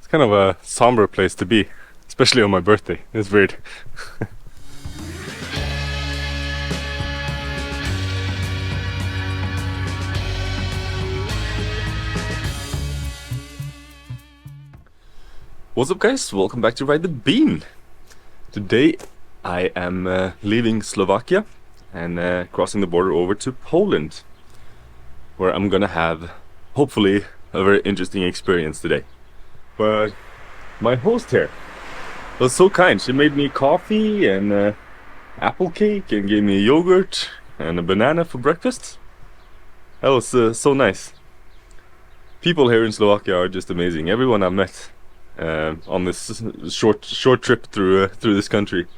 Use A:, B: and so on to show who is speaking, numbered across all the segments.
A: It's kind of a somber place to be, especially on my birthday. It's weird. What's up guys, welcome back to Ride the Bean. Today I am leaving Slovakia and crossing the border over to Poland, where I'm gonna have, hopefully, a very interesting experience today. But my host here was so kind. She made me coffee and apple cake and gave me yogurt and a banana for breakfast. That was so nice. People here in Slovakia are just amazing. Everyone I've met on this short trip through this country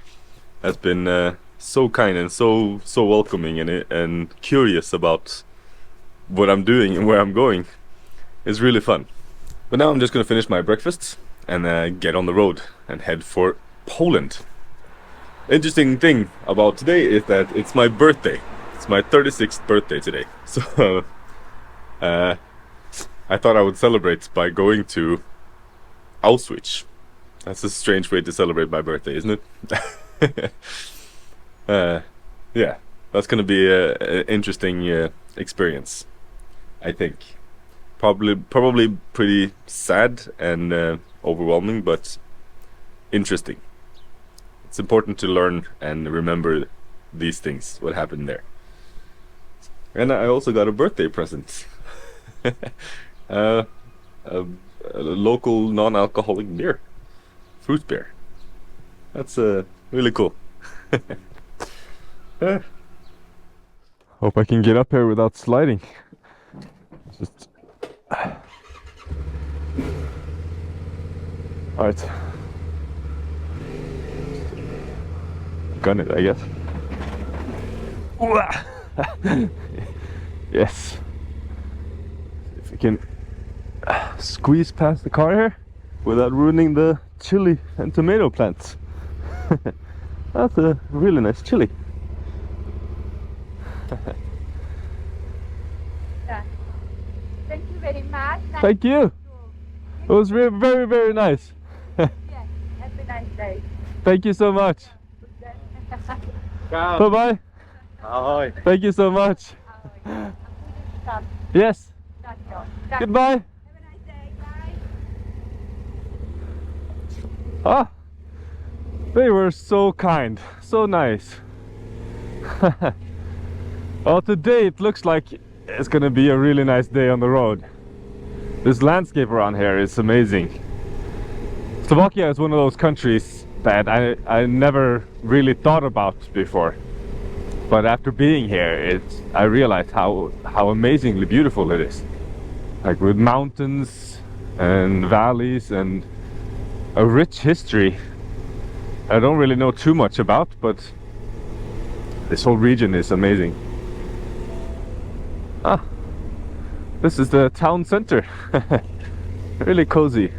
A: has been so kind and so welcoming and curious about what I'm doing and where I'm going. It's really fun. But now I'm just gonna finish my breakfast and get on the road and head for Poland. Interesting thing about today is that it's my birthday. It's my 36th birthday today. So I thought I would celebrate by going to Auschwitz. That's a strange way to celebrate my birthday, isn't it? Yeah, that's gonna be an interesting experience, I think. Probably pretty sad and overwhelming, but interesting. It's important to learn and remember these things, what happened there. And I also got a birthday present. A local non-alcoholic beer, fruit beer. That's really cool. Hope I can get up here without sliding. Just all right. Gun it, I guess. Yes. If we can squeeze past the car here without ruining the chili and tomato plants. That's a really nice chili.
B: Yeah. Thank you very much.
A: Thank you. It was very nice.
B: Yeah. Have a nice day.
A: Thank you so much. Bye bye.
C: Ahoy.
A: Thank you so much. Yes. Goodbye. Ah, they were so kind, so nice. Well, today it looks like it's gonna be a really nice day on the road. This landscape around here is amazing. Slovakia is one of those countries that I never really thought about before. But after being here, I realized how amazingly beautiful it is. Like with mountains and valleys and a rich history I don't really know too much about, but this whole region is amazing. Ah, this is the town center. Really cozy.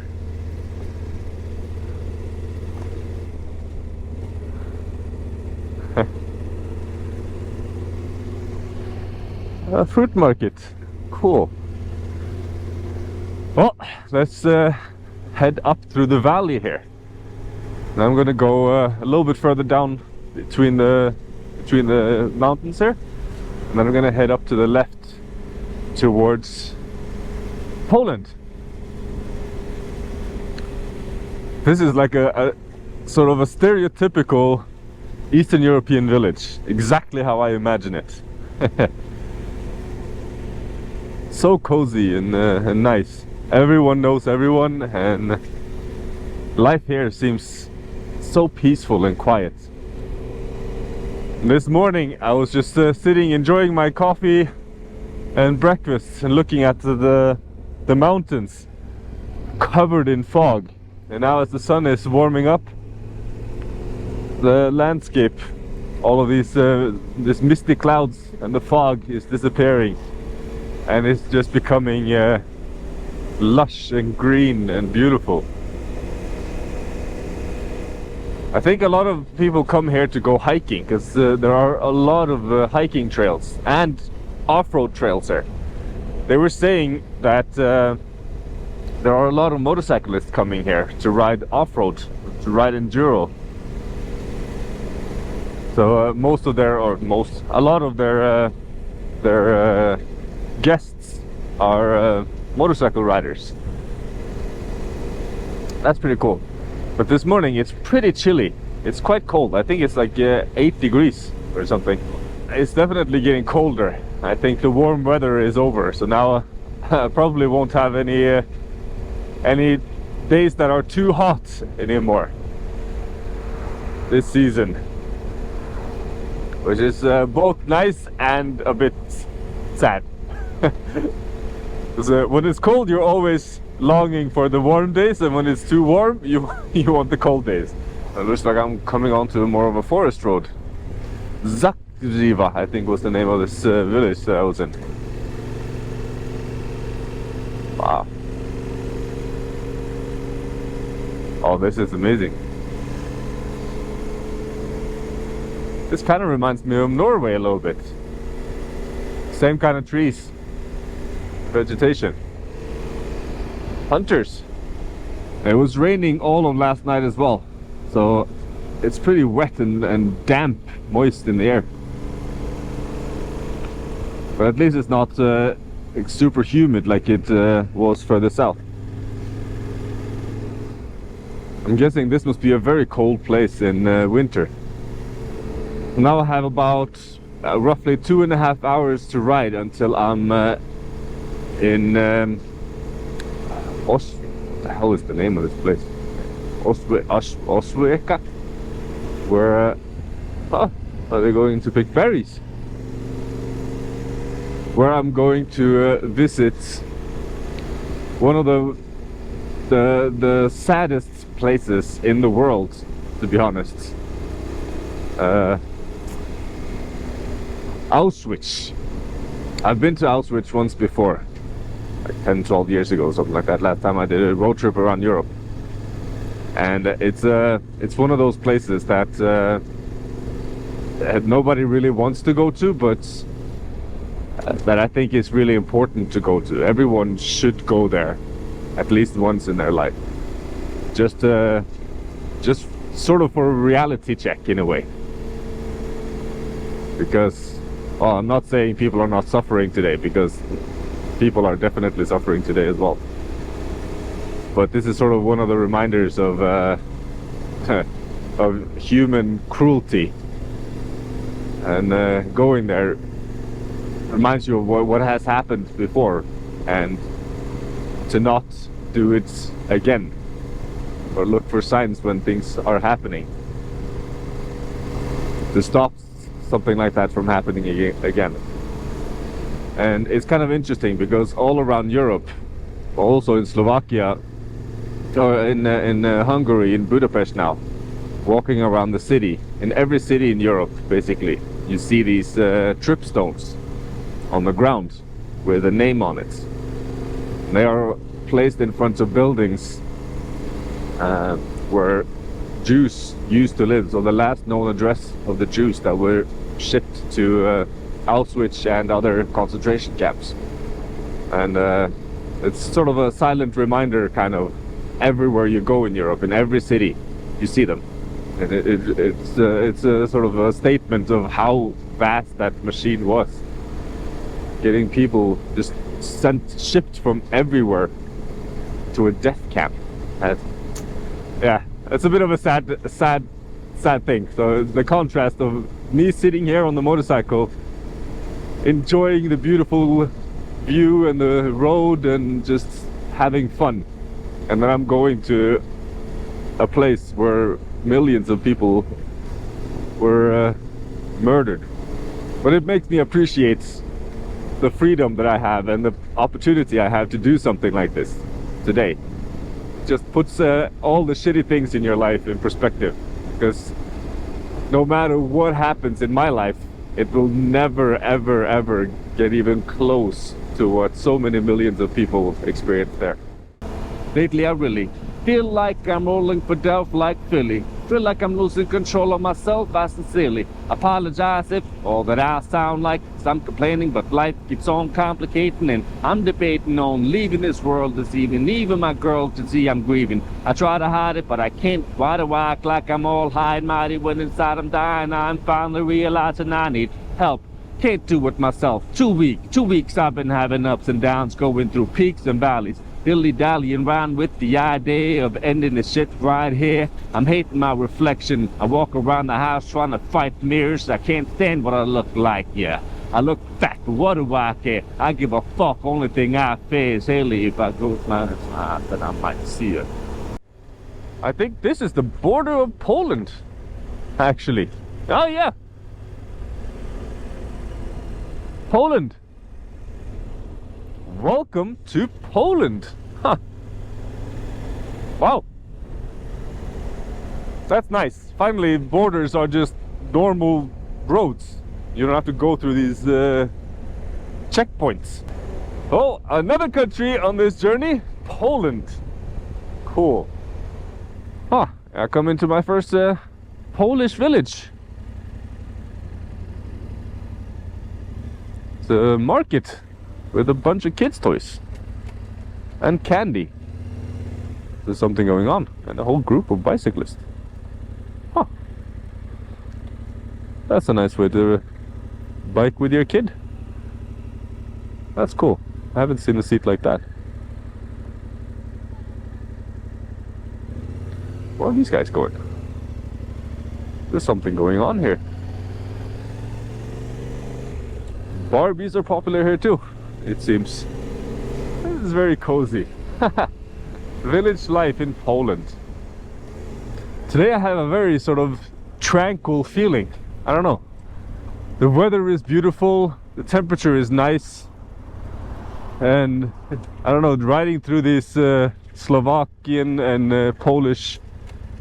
A: A fruit market. Cool. Well, let's head up through the valley here. And I'm gonna go a little bit further down between the mountains here, and then I'm gonna head up to the left towards Poland. This is like a sort of a stereotypical Eastern European village, exactly how I imagine it. So cozy and nice. Everyone knows everyone, and life here seems so peaceful and quiet. This morning I was just sitting enjoying my coffee and breakfast and looking at the mountains covered in fog, and now as the sun is warming up, the landscape, all of these misty clouds and the fog is disappearing, and it's just becoming lush and green and beautiful. I think a lot of people come here to go hiking because there are a lot of hiking trails and off-road trails here. They were saying that there are a lot of motorcyclists coming here to ride off-road, to ride enduro. So a lot of their guests are motorcycle riders. That's pretty cool. But this morning it's pretty chilly. It's quite cold. I think it's like 8 degrees or something. It's definitely getting colder. I think the warm weather is over. So now I probably won't have any days that are too hot anymore this season. Which is both nice and a bit sad. Because when it's cold, you're always longing for the warm days, and when it's too warm, you want the cold days. It looks like I'm coming onto more of a forest road. Zakriva, I think, was the name of this village that I was in. Wow. Oh, this is amazing. This kind of reminds me of Norway a little bit. Same kind of trees, vegetation. Hunters. It was raining all of last night as well, so it's pretty wet and damp, moist in the air. But at least it's not super humid like it was further south. I'm guessing this must be a very cold place in winter. Now I have about roughly 2.5 hours to ride until I'm in what the hell is the name of this place? Auschwitz, where are they going to pick berries? Where I'm going to visit one of the saddest places in the world, to be honest. Auschwitz. I've been to Auschwitz once before, like 10-12 years ago, something like that. Last time I did a road trip around Europe, and it's one of those places that nobody really wants to go to, but that I think is really important to go to. Everyone should go there at least once in their life, just sort of for a reality check in a way. Because, well, I'm not saying people are not suffering today, because people are definitely suffering today as well. But this is sort of one of the reminders of of human cruelty, and going there reminds you of what has happened before, and to not do it again, or look for signs when things are happening, to stop something like that from happening again. And it's kind of interesting because all around Europe, also in Slovakia, or in Hungary, in Budapest now, walking around the city, in every city in Europe basically, you see these trip stones on the ground with a name on it. And they are placed in front of buildings where Jews used to live, so the last known address of the Jews that were shipped to Auschwitz and other concentration camps. And it's sort of a silent reminder, kind of, everywhere you go in Europe, in every city you see them. And it's a sort of a statement of how vast that machine was, getting people just shipped from everywhere to a death camp. And yeah, it's a bit of a sad thing. So the contrast of me sitting here on the motorcycle, enjoying the beautiful view and the road and just having fun, and then I'm going to a place where millions of people were murdered. But it makes me appreciate the freedom that I have and the opportunity I have to do something like this today. Just puts all the shitty things in your life in perspective, because no matter what happens in my life, it will never ever get even close to what so many millions of people experience there. Lately I really feel like I'm rolling for Delph like Philly.
C: feel like I'm losing control of myself. I sincerely apologize if all that I sound like is I'm complaining, but life keeps on complicating, and I'm debating on leaving this world this evening. Even my girl can see I'm grieving. I try to hide it, but I can't. Why do I act like I'm all high and mighty when inside I'm dying? I'm finally realizing I need help. Can't do it myself. 2 weeks I've been having ups and downs, going through peaks and valleys, dilly-dallying around with the idea of ending this shit right here. I'm hating my reflection. I walk around the house trying to fight mirrors. I can't stand what I look like. Yeah, I look fat, but what do I care? I give a fuck. Only thing I fear is Haley. If I go with my heart, then I might see her.
A: I think this is the border of Poland, actually. Oh yeah, Poland. Welcome to Poland. Huh. Wow. That's nice. Finally, borders are just normal roads. You don't have to go through these checkpoints. Oh, another country on this journey, Poland. Cool. Huh. I come into my first Polish village. It's a market with a bunch of kids' toys and candy. There's something going on, and a whole group of bicyclists. Huh. That's a nice way to bike with your kid. That's cool. I haven't seen a seat like that. Where are these guys going? There's something going on here. Barbies are popular here too, it seems. This is very cozy. Village life in Poland. Today I have a very sort of tranquil feeling. I don't know. The weather is beautiful, the temperature is nice, and I don't know, riding through these Slovakian and Polish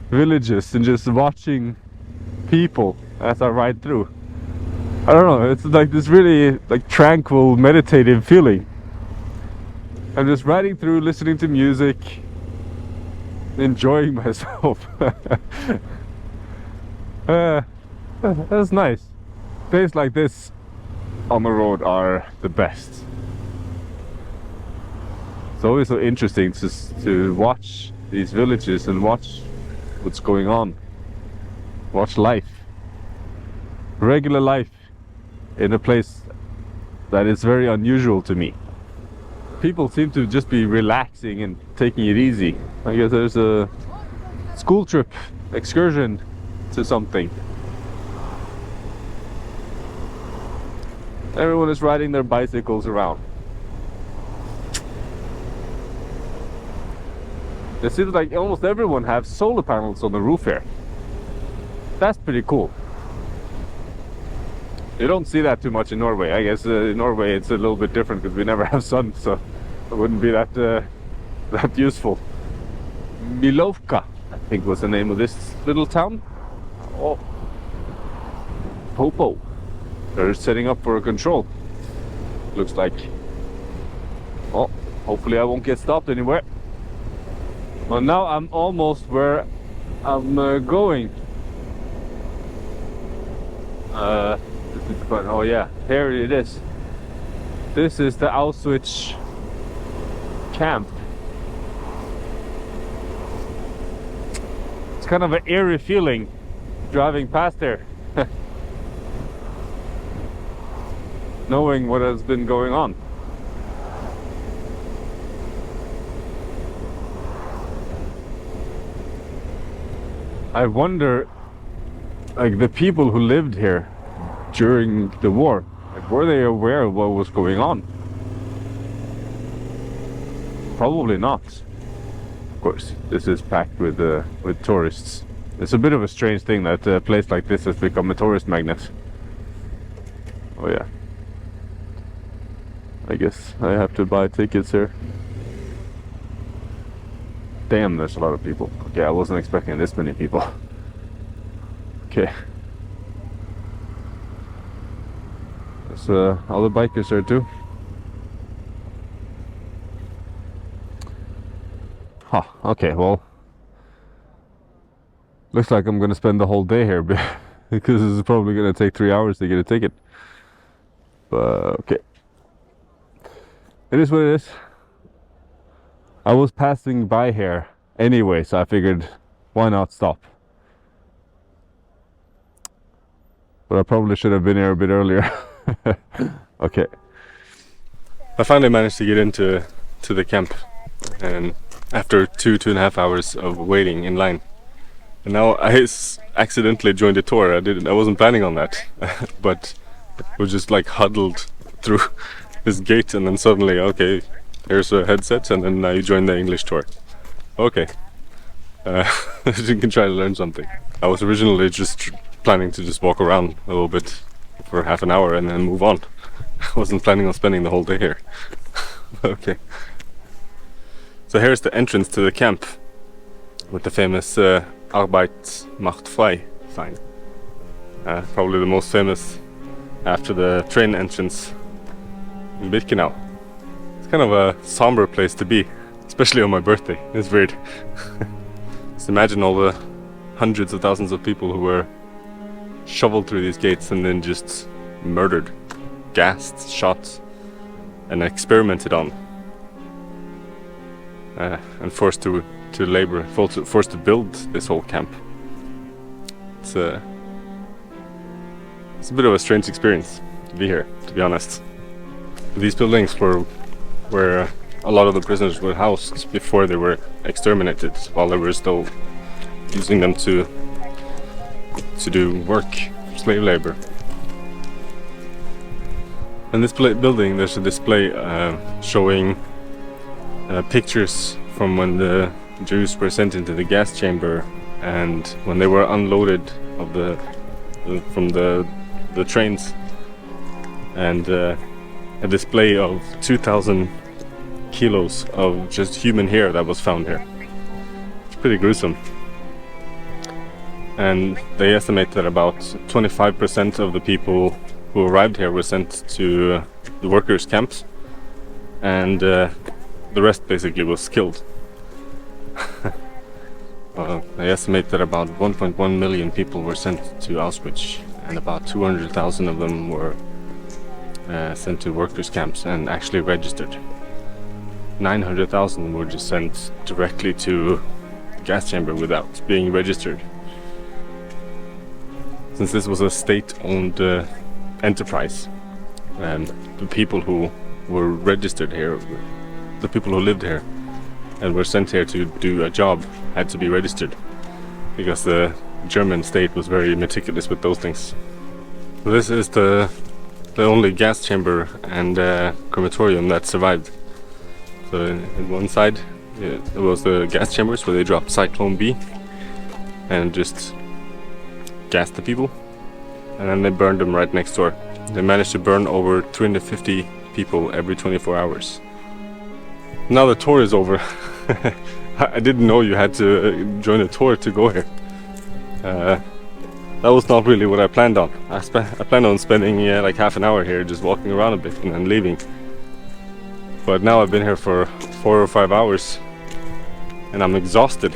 A: villages and just watching people as I ride through. I don't know, it's like this really like tranquil, meditative feeling. I'm just riding through, listening to music, enjoying myself. That's nice. Days like this on the road are the best. It's always so interesting to watch these villages and watch what's going on. Watch life. Regular life in a place that is very unusual to me. People seem to just be relaxing and taking it easy. I guess there's a school trip, excursion to something. Everyone is riding their bicycles around. It seems like almost everyone has solar panels on the roof here. That's pretty cool. You don't see that too much in Norway. I guess in Norway it's a little bit different because we never have sun, so it wouldn't be that that useful. Milovka, I think was the name of this little town. Oh, Popo. They're setting up for a control. Looks like. Oh, hopefully I won't get stopped anywhere. Well, now I'm almost where I'm going. Oh yeah, here it is. This is the Auschwitz camp. It's kind of an eerie feeling driving past there, knowing what has been going on. I wonder, like, the people who lived here during the war, like, were they aware of what was going on? Probably not. Of course, this is packed with tourists. It's a bit of a strange thing that a place like this has become a tourist magnet. Oh yeah. I guess I have to buy tickets here. Damn, there's a lot of people. Okay, I wasn't expecting this many people. Okay. There's other bikers there too. Huh, okay, well. Looks like I'm gonna spend the whole day here because it's probably gonna take 3 hours to get a ticket. But okay. It is what it is. I was passing by here anyway, so I figured why not stop? But I probably should have been here a bit earlier. Okay. I finally managed to get into the camp, and after 2.5 hours of waiting in line. And now I accidentally joined a tour. I wasn't planning on that, but we just like huddled through this gate, and then suddenly, okay, here's a headset, and then now you join the English tour. Okay, you can try to learn something. I was originally just planning to just walk around a little bit for half an hour and then move on. I wasn't planning on spending the whole day here. Okay. So here's the entrance to the camp with the famous Arbeit macht frei sign. Probably the most famous after the train entrance in Birkenau. It's kind of a somber place to be, especially on my birthday. It's weird. Just imagine all the hundreds of thousands of people who were shoveled through these gates and then just murdered, gassed, shot, and experimented on. And forced to labor, forced to build this whole camp. It's a bit of a strange experience to be here, to be honest. These buildings were where a lot of the prisoners were housed before they were exterminated, while they were still using them to do work, slave labor. In this building there's a display showing pictures from when the Jews were sent into the gas chamber and when they were unloaded from the trains, and a display of 2,000 kilos of just human hair that was found here. It's pretty gruesome. And they estimate that about 25% of the people who arrived here were sent to the workers' camps, and the rest basically was killed. They estimate that about 1.1 million people were sent to Auschwitz, and about 200,000 of them were sent to workers' camps and actually registered. 900,000 were just sent directly to the gas chamber without being registered. Since this was a state-owned enterprise, and the people who were registered here, the people who lived here and were sent here to do a job, had to be registered, because the German state was very meticulous with those things. So this is the only gas chamber and crematorium that survived. So in one side it was the gas chambers where they dropped Cyclone B and just gassed the people, and then they burned them right next door. They managed to burn over 350 people every 24 hours. Now the tour is over. I didn't know you had to join a tour to go here. That was not really what I planned on. I planned on spending like half an hour here just walking around a bit and then leaving. But now I've been here for 4 or 5 hours and I'm exhausted.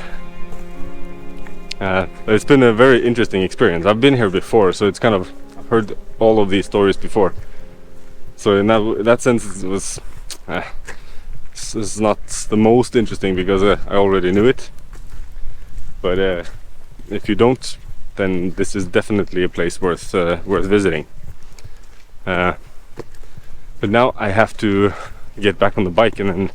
A: It's been a very interesting experience. I've been here before, so it's kind of, I've heard all of these stories before. So in that sense it was this is not the most interesting because I already knew it. But if you don't, then this is definitely a place worth visiting. But now I have to get back on the bike and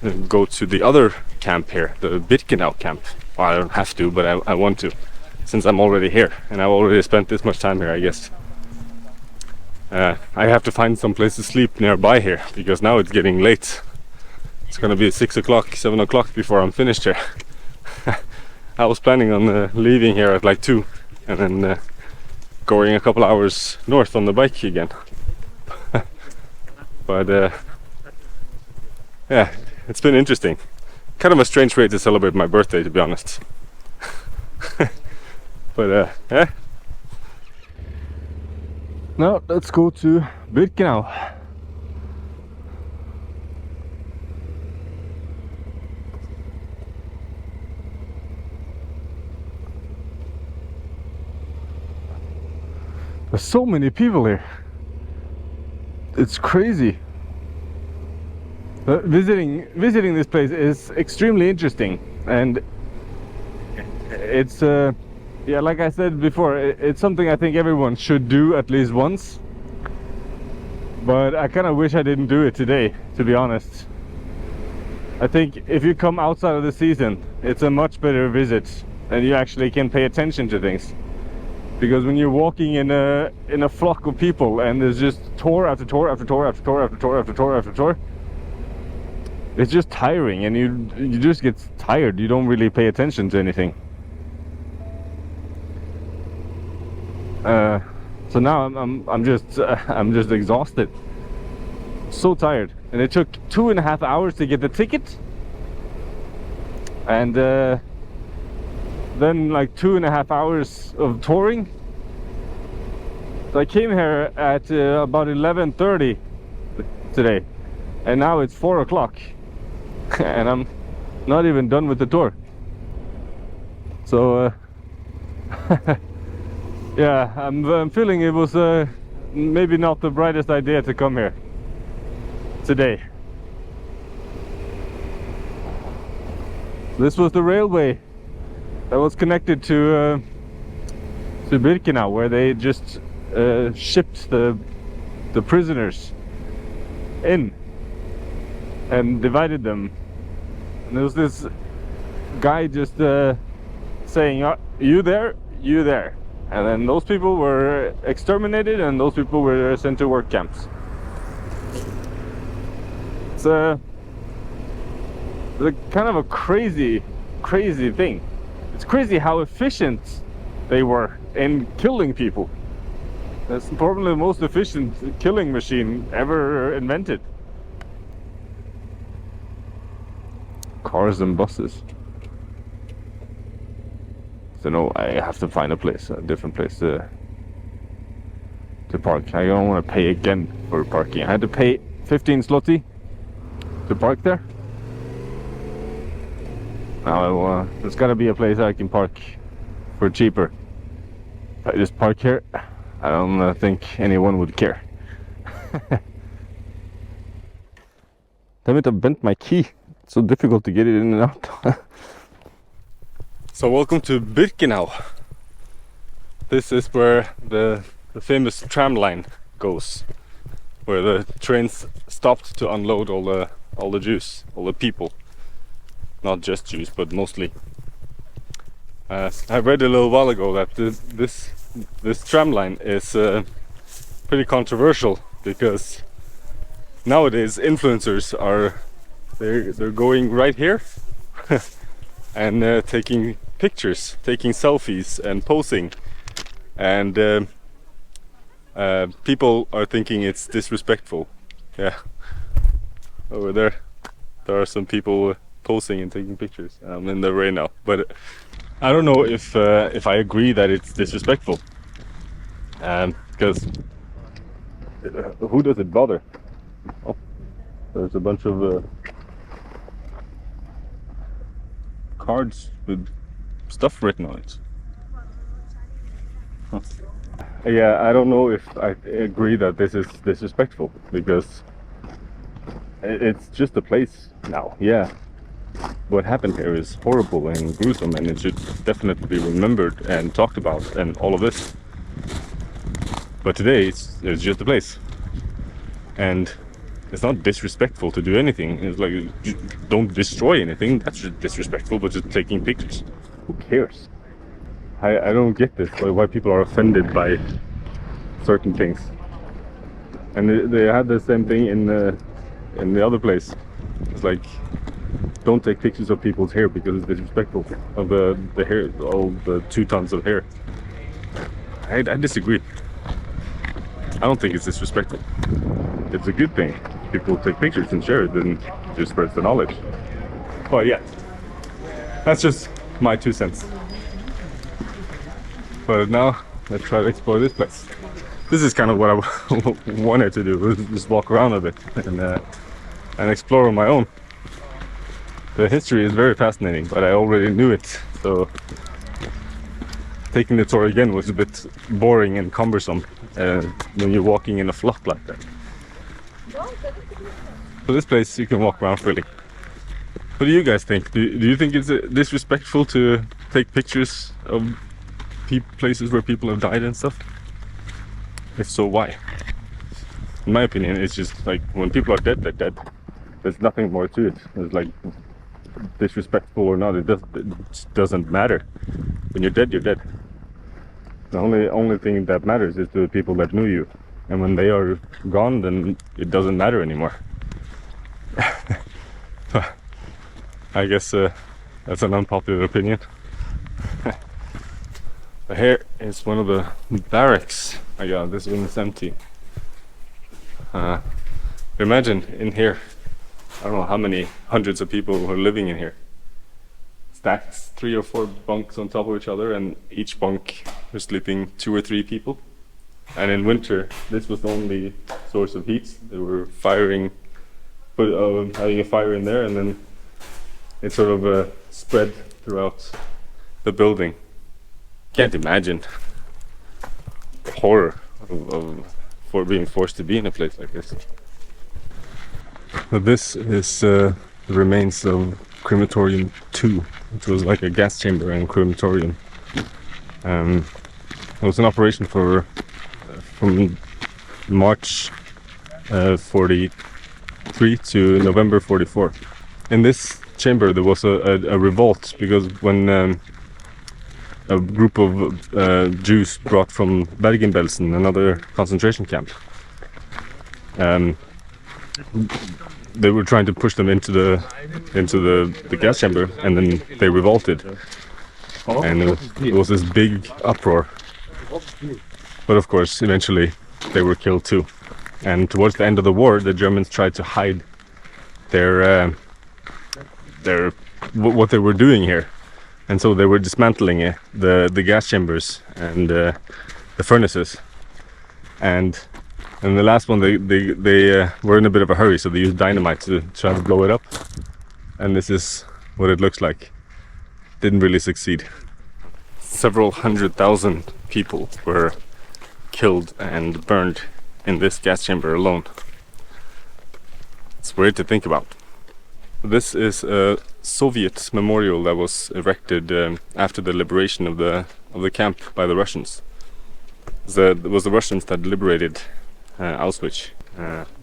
A: then go to the other camp here, the Birkenau camp. Well, I don't have to, but I want to, since I'm already here and I've already spent this much time here, I guess. I have to find some place to sleep nearby here, because now it's getting late. It's gonna be 6 o'clock, 7 o'clock before I'm finished here. I was planning on leaving here at like 2 and then going a couple hours north on the bike again. But yeah, it's been interesting. Kind of a strange way to celebrate my birthday, to be honest. But yeah. Now let's go to Birkenau. There's so many people here. It's crazy. Visiting this place is extremely interesting, and it's yeah, like I said before, it's something I think everyone should do at least once. But I kind of wish I didn't do it today, to be honest. I think if you come outside of the season, it's a much better visit, and you actually can pay attention to things. Because when you're walking in a flock of people and there's just tour after tour after tour after tour after tour after tour after tour, it's just tiring, and you just get tired. You don't really pay attention to anything. So now I'm just exhausted, so tired, and it took 2.5 hours to get the ticket, and then like 2.5 hours of touring. So I came here at about 11:30 today, and now it's 4 o'clock, and I'm not even done with the tour. So yeah, I'm feeling it was maybe not the brightest idea to come here today. This was the railway that was connected to Birkenau, where they just shipped the prisoners in and divided them. And there was this guy just saying, you there, you there. And then those people were exterminated, and those people were sent to work camps. It's a kind of a crazy thing. It's crazy how efficient they were in killing people. That's probably the most efficient killing machine ever invented. Cars and buses. So no, I have to find a different place to park. I don't want to pay again for parking. I had to pay 15 zloty to park there. Now there's got to be a place I can park for cheaper. If I just park here, I don't think anyone would care. Damn it, I bent my key. It's so difficult to get it in and out. So welcome to Birkenau. This is where the famous tram line goes, where the trains stopped to unload all the Jews, all the people. Not just Jews, but mostly. I read a little while ago that this tram line is pretty controversial, because nowadays influencers they're going right here and taking pictures, taking selfies and posing, and people are thinking it's disrespectful. Yeah, over there are some people posing and taking pictures. I'm in the rain now, but I don't know if I agree that it's disrespectful, because who does it bother? Oh, there's a bunch of cards with stuff written on it. Huh. Yeah, I don't know if I agree that this is disrespectful, because it's just a place now. Yeah, what happened here is horrible and gruesome, and it should definitely be remembered and talked about and all of this. But today it's just a place, and it's not disrespectful to do anything. It's like, don't destroy anything. That's just disrespectful, but just taking pictures. Who cares? I don't get this, why people are offended by certain things. And they had the same thing in the other place. It's like, don't take pictures of people's hair because it's disrespectful of the hair, all the 2 tons of hair. I disagree. I don't think it's disrespectful. It's a good thing. People take pictures and share it, and just spreads the knowledge. But yeah, that's just my 2 cents. But now let's try to explore this place. This is kind of what I wanted to do, was just walk around a bit and explore on my own. The history is very fascinating, but I already knew it, so taking the tour again was a bit boring and cumbersome when you're walking in a flock like that. So this place you can walk around freely. What do you guys think? Do you think it's disrespectful to take pictures of places where people have died and stuff? If so, why? In my opinion, it's just like when people are dead, they're dead. There's nothing more to it. It's like disrespectful or not, it just doesn't matter. When you're dead, you're dead. The only thing that matters is to the people that knew you. And when they are gone, then it doesn't matter anymore. I guess that's an unpopular opinion. Here is one of the barracks. I got this one is empty. Imagine in here, I don't know how many hundreds of people who are living in here. Stacked 3 or 4 bunks on top of each other, and each bunk was sleeping 2 or 3 people. And in winter, this was the only source of heat. They were having a fire in there, and then it sort of spread throughout the building. Can't imagine the horror for being forced to be in a place like this. But this is the remains of crematorium 2, which was like a gas chamber and crematorium. It was in operation from March 43 to November 44. In this chamber there was a revolt because when a group of Jews brought from Bergen-Belsen, another concentration camp, they were trying to push them into the gas chamber, and then they revolted, and it was this big uproar. But of course, eventually they were killed too. And towards the end of the war, the Germans tried to hide what they were doing here, and so they were dismantling the gas chambers and the furnaces. And the last one, they were in a bit of a hurry, so they used dynamite to try to blow it up. And this is what it looks like. Didn't really succeed. Several 100,000 people were killed and burned in this gas chamber alone. It's weird to think about. This is a Soviet memorial that was erected after the liberation of the camp by the Russians. It was the Russians that liberated Auschwitz.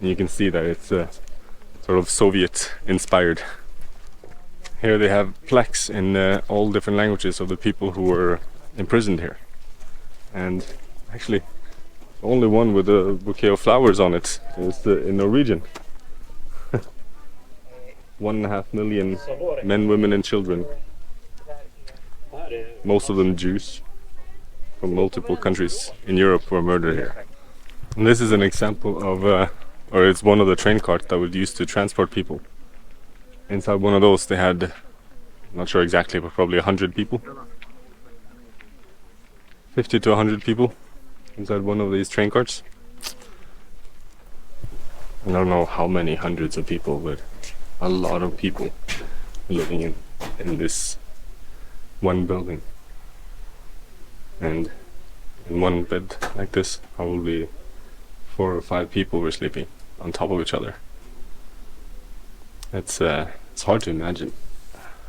A: You can see that it's sort of Soviet inspired. Here they have plaques in all different languages of the people who were imprisoned here. And actually, only one with a bouquet of flowers on it is in Norwegian. 1.5 million men, women and children. Most of them Jews from multiple countries in Europe were murdered here. And this is an example of, or it's one of the train carts that was used to transport people. Inside one of those they had, I'm not sure exactly, but probably 100 people. 50 to 100 people inside one of these train carts. I don't know how many hundreds of people, but a lot of people living in this one building. And in one bed like this, probably 4 or 5 people were sleeping on top of each other. It's hard to imagine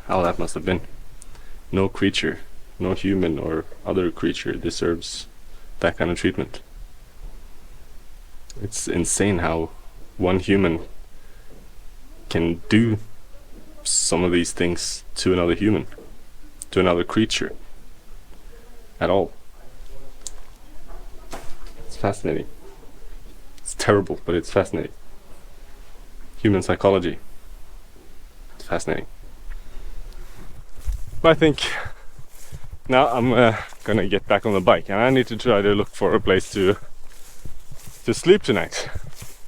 A: how that must have been. No creature, no human or other creature deserves that kind of treatment. It's insane how one human can do some of these things to another human, to another creature at all. It's fascinating. It's terrible, but it's fascinating. Human psychology. It's fascinating. But I think now I'm gonna get back on the bike, and I need to try to look for a place to sleep tonight.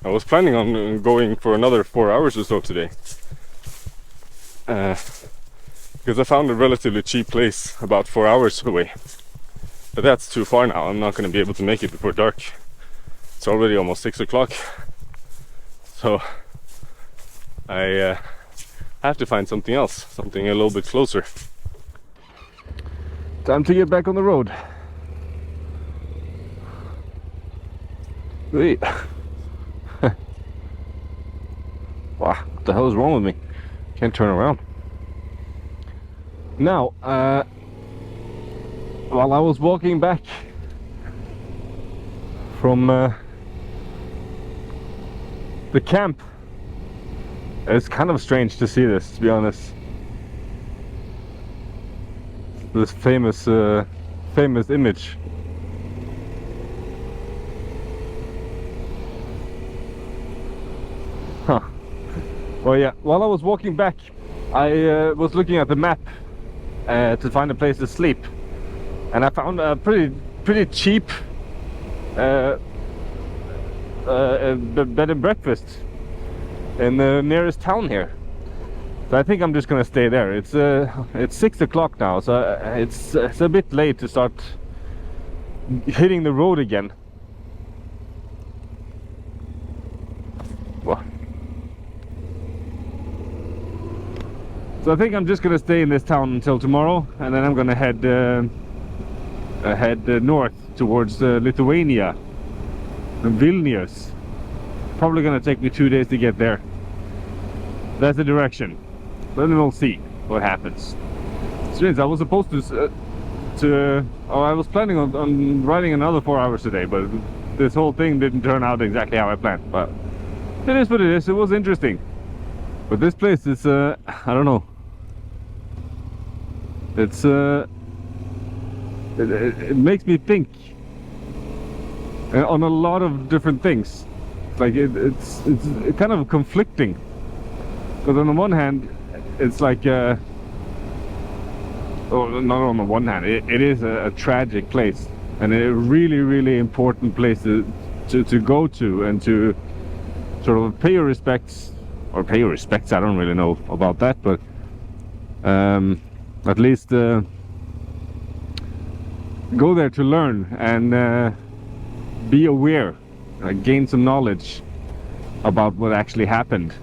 A: I was planning on going for another 4 hours or so today, because I found a relatively cheap place about 4 hours away. But that's too far now. I'm not going to be able to make it before dark. It's already almost 6 o'clock, so I have to find something else, something a little bit closer.
C: Time to get back on the road. Wait. Wow, what the hell is wrong with me? Can't turn around. Now, while I was walking back from the camp, it's kind of strange to see this, to be honest. This famous image. Huh. Well, yeah, while I was walking back, I was looking at the map to find a place to sleep, and I found a pretty cheap bed and breakfast in the nearest town here. So I think I'm just gonna stay there. It's 6 o'clock now, so it's a bit late to start hitting the road again. Well, so I think I'm just gonna stay in this town until tomorrow, and then I'm gonna head north towards Lithuania, Vilnius. Probably gonna take me 2 days to get there. That's the direction. Then we'll see what happens. Strange, I was supposed I was planning on riding another 4 hours today, but this whole thing didn't turn out exactly how I planned. But it is what it is. It was interesting. But this place is, I don't know. It's, it makes me think on a lot of different things. Like it's kind of conflicting. Because on the one hand, it's like, oh, not on the one hand, it is a tragic place, and a really important place to go to, and to sort of pay your respects, I don't really know about that, but at least go there to learn and be aware, gain some knowledge about what actually happened.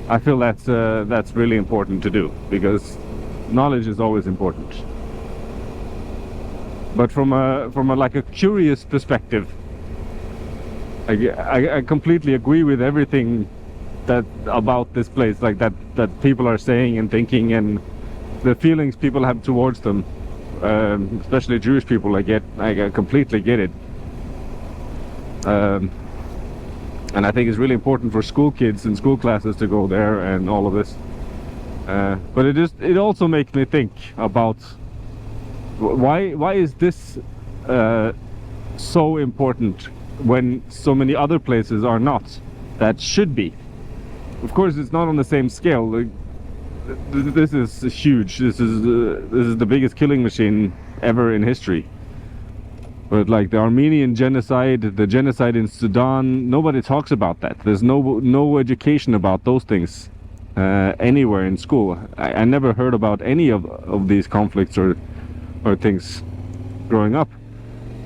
C: I feel that's really important to do, because knowledge is always important. But from a like a curious perspective, I completely agree with everything that about this place, like that people are saying and thinking, and the feelings people have towards them, especially Jewish people. I completely get it. And I think it's really important for school kids and school classes to go there and all of this. But it also makes me think about why is this so important when so many other places are not, that should be. Of course, it's not on the same scale. Like, this is huge. This is the biggest killing machine ever in history. But like the Armenian genocide, the genocide in Sudan, nobody talks about that. There's no education about those things anywhere in school. I never heard about any of these conflicts or things growing up.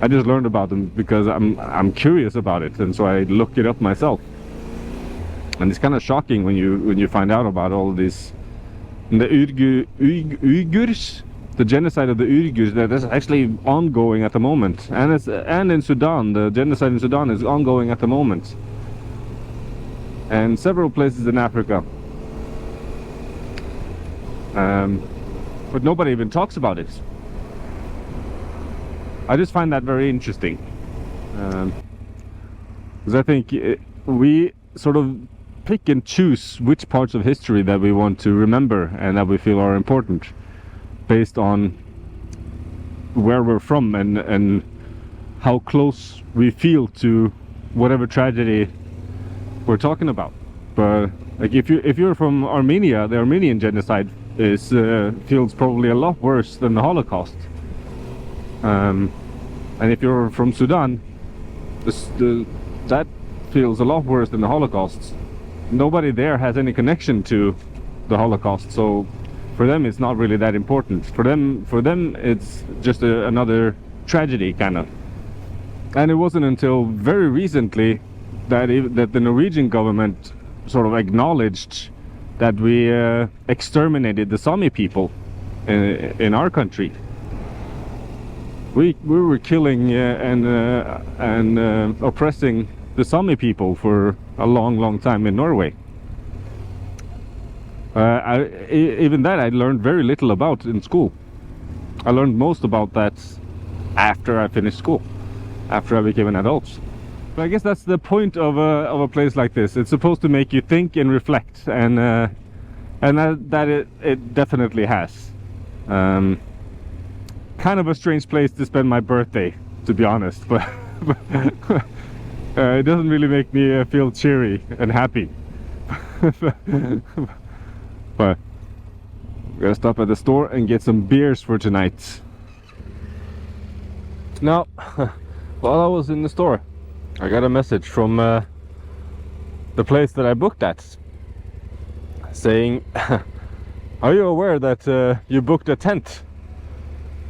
C: I just learned about them because I'm curious about it, and so I looked it up myself. And it's kind of shocking when you find out about all of these. And the Uyghurs, the genocide of the Uyghurs, that is actually ongoing at the moment, and in Sudan, the genocide in Sudan is ongoing at the moment, and several places in Africa. But nobody even talks about it. I just find that very interesting, because I think we sort of pick and choose which parts of history that we want to remember and that we feel are important, based on where we're from and how close we feel to whatever tragedy we're talking about. But like if you're from Armenia, the Armenian genocide feels probably a lot worse than the Holocaust. And if you're from Sudan, that feels a lot worse than the Holocaust. Nobody there has any connection to the Holocaust, so for them it's not really that important. For them it's just another tragedy, kind of. And it wasn't until very recently that the Norwegian government sort of acknowledged that we exterminated the Sami people in our country. we were killing and oppressing the Sami people for a long time in Norway. Even that I learned very little about in school. I learned most about that after I finished school, after I became an adult. But I guess that's the point of a place like this. It's supposed to make you think and reflect, and that it definitely has. Kind of a strange place to spend my birthday, to be honest, but it doesn't really make me feel cheery and happy. But we're gonna stop at the store and get some beers for tonight. Now, while I was in the store, I got a message from the place that I booked at, saying, "Are you aware that you booked a tent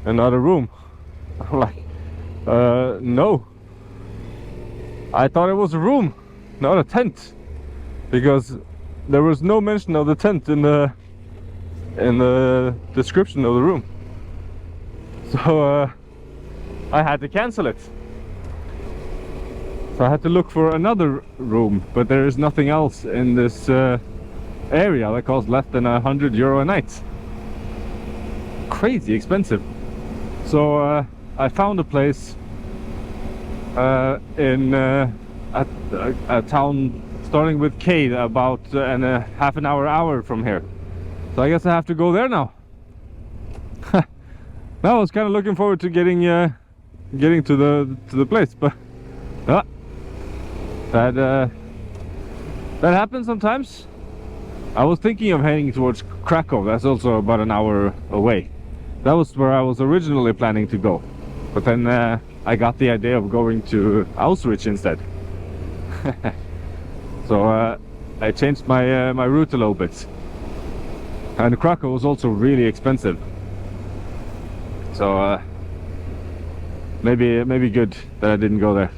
C: and not a room?" I'm like, no. I thought it was a room, not a tent, because there was no mention of the tent in the description of the room. So I had to cancel it. So I had to look for another room, but there is nothing else in this area that costs less than €100 a night. Crazy expensive. So I found a place in a town starting with K, about half an hour from here. So I guess I have to go there now. Now I was kind of looking forward to getting to the place, but that happens sometimes. I was thinking of heading towards Krakow. That's also about an hour away. That was where I was originally planning to go, but then I got the idea of going to Auschwitz instead. So I changed my route a little bit. And Krakow was also really expensive. So maybe good that I didn't go there.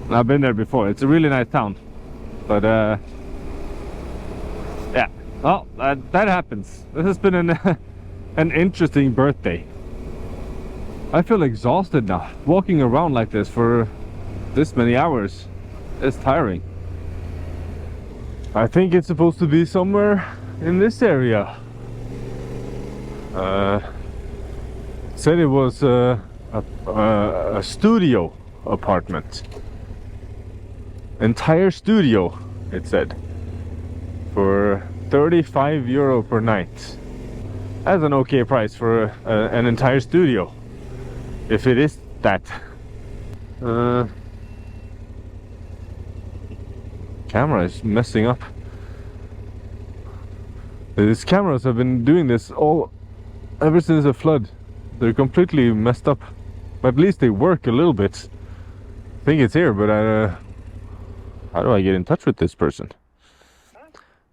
C: I've been there before. It's a really nice town, but yeah. Well, that happens. This has been an interesting birthday. I feel exhausted now. Walking around like this for this many hours is tiring. I think it's supposed to be somewhere in this area. Said it was a studio apartment. Entire studio, it said, for €35 per night. That's an okay price for an entire studio, if it is that. Camera is messing up. These cameras have been doing this ever since the flood. They're completely messed up, but at least they work a little bit. I think it's here, but how do I get in touch with this person?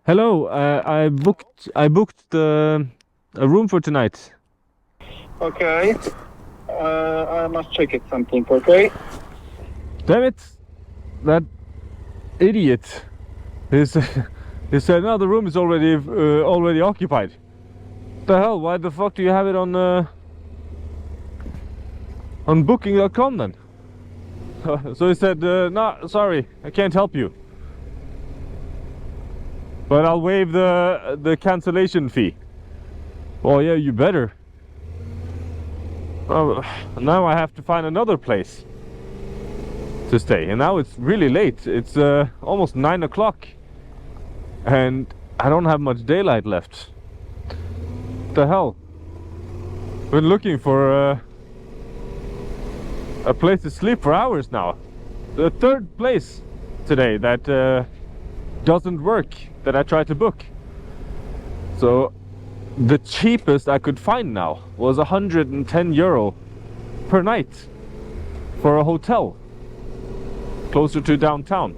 C: Hello, I booked a room for tonight.
D: Okay. I must check it something, okay?
C: Damn it! That idiot. He said, no, the room is already occupied. What the hell? Why the fuck do you have it on booking.com then? So he said, no, sorry, I can't help you, but I'll waive the cancellation fee. Oh yeah, you better. Now I have to find another place to stay, and now it's really late. It's almost 9 o'clock, and I don't have much daylight left. What the hell? Been looking for a place to sleep for hours now. The third place today that doesn't work, that I tried to book. So the cheapest I could find now was €110 per night for a hotel closer to downtown.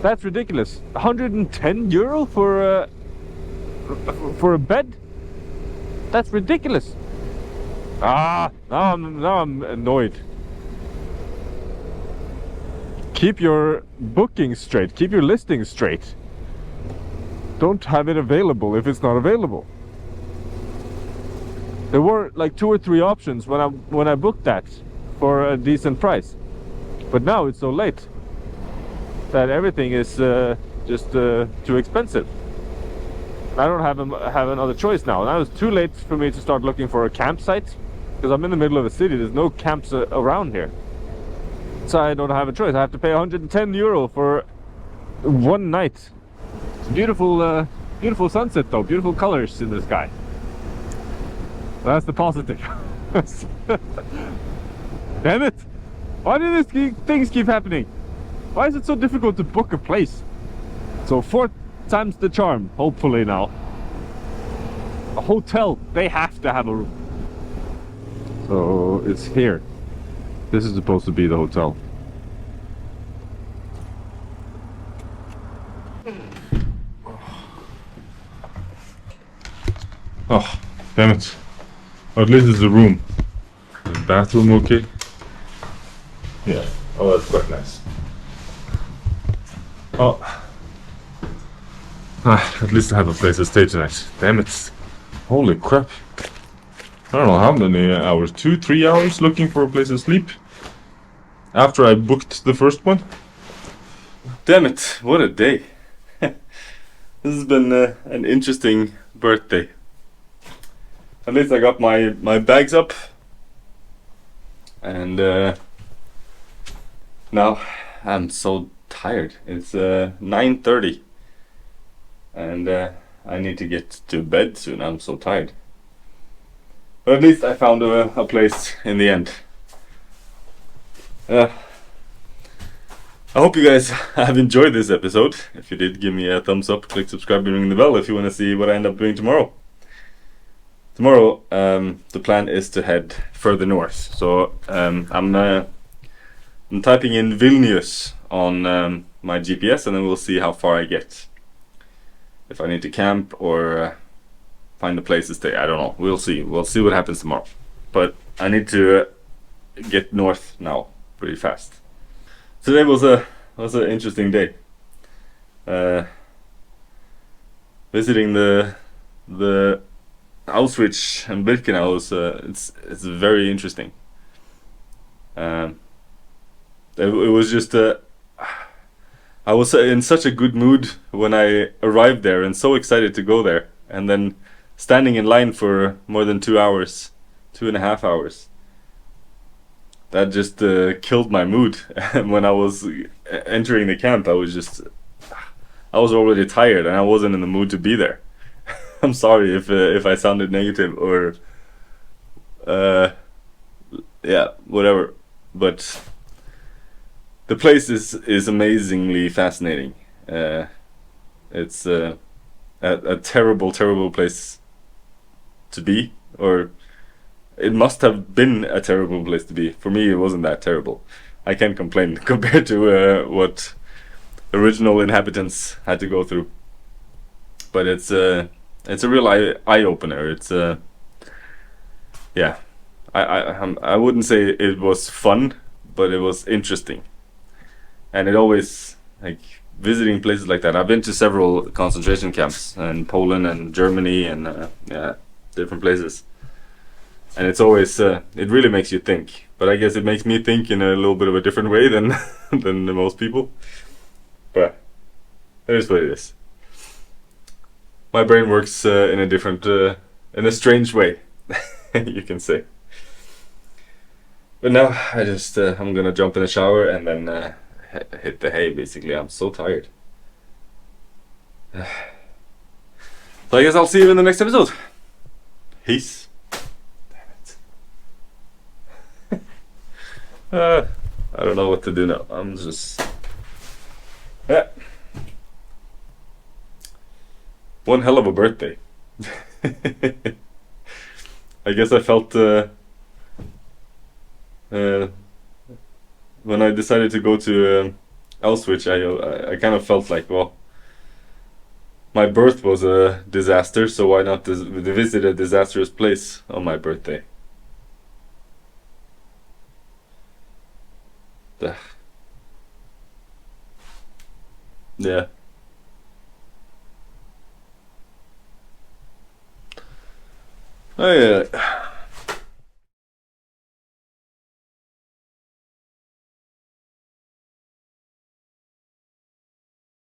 C: That's ridiculous. €110 for a bed? That's ridiculous. Now I'm annoyed. Keep your booking straight. Keep your listing straight. Don't have it available if it's not available. There were like 2 or 3 options when I booked that for a decent price, but now it's so late that everything is just too expensive. I don't have another choice now. Now it's too late for me to start looking for a campsite because I'm in the middle of a city. There's no camps around here, so I don't have a choice. I have to pay 110 euro for one night. It's beautiful, beautiful sunset though. Beautiful colors in the sky. That's the positive. Damn it! Why do these things keep happening? Why is it so difficult to book a place? So 4 times the charm, hopefully now. A hotel, they have to have a room. So it's here. This is supposed to be the hotel. Oh, damn it. Or at least it's a room. The bathroom okay? Yeah. Oh, that's quite nice. Oh. At least I have a place to stay tonight. Damn it. Holy crap. I don't know how many hours. 2-3 hours looking for a place to sleep. After I booked the first one.
A: Damn it, what a day. This has been an interesting birthday. At least I got my bags up. And now I'm so tired. It's 9:30. And I need to get to bed soon. I'm so tired. But at least I found a place in the end. I hope you guys have enjoyed this episode. If you did, give me a thumbs up, click subscribe and ring the bell if you want to see what I end up doing tomorrow. Tomorrow, the plan is to head further north. So I'm typing in Vilnius on my GPS, and then we'll see how far I get. If I need to camp or find a place to stay, I don't know. We'll see. We'll see what happens tomorrow. But I need to get north now, pretty fast. Today was an interesting day. Visiting the Auschwitz and Birkenau is it's very interesting. It was just I was in such a good mood when I arrived there and so excited to go there, and then standing in line for more than 2 hours, 2.5 hours. That just killed my mood. And when I was entering the camp, I was already tired and I wasn't in the mood to be there. I'm sorry if I sounded negative or yeah, whatever. But the place is amazingly fascinating. It's a terrible place to be, or it must have been a terrible place to be. For me, it wasn't that terrible. I can't complain compared to what original inhabitants had to go through. But it's a real eye opener. It's yeah. I wouldn't say it was fun, but it was interesting. And it always, like, visiting places like that. I've been to several concentration camps in Poland and Germany and yeah, different places. And it's always, it really makes you think. But I guess it makes me think in a little bit of a different way than than most people. But it is what it is. My brain works in a different, in a strange way, you can say. But now I just, I'm gonna jump in the shower and then hit the hay, basically. I'm so tired. So I guess I'll see you in the next episode. Peace. Damn it. I don't know what to do now. I'm just... Yeah. One hell of a birthday. I guess I felt... when I decided to go to Auschwitz, I kind of felt like, well, my birth was a disaster, so why not visit a disastrous place on my birthday? Yeah. Oh yeah.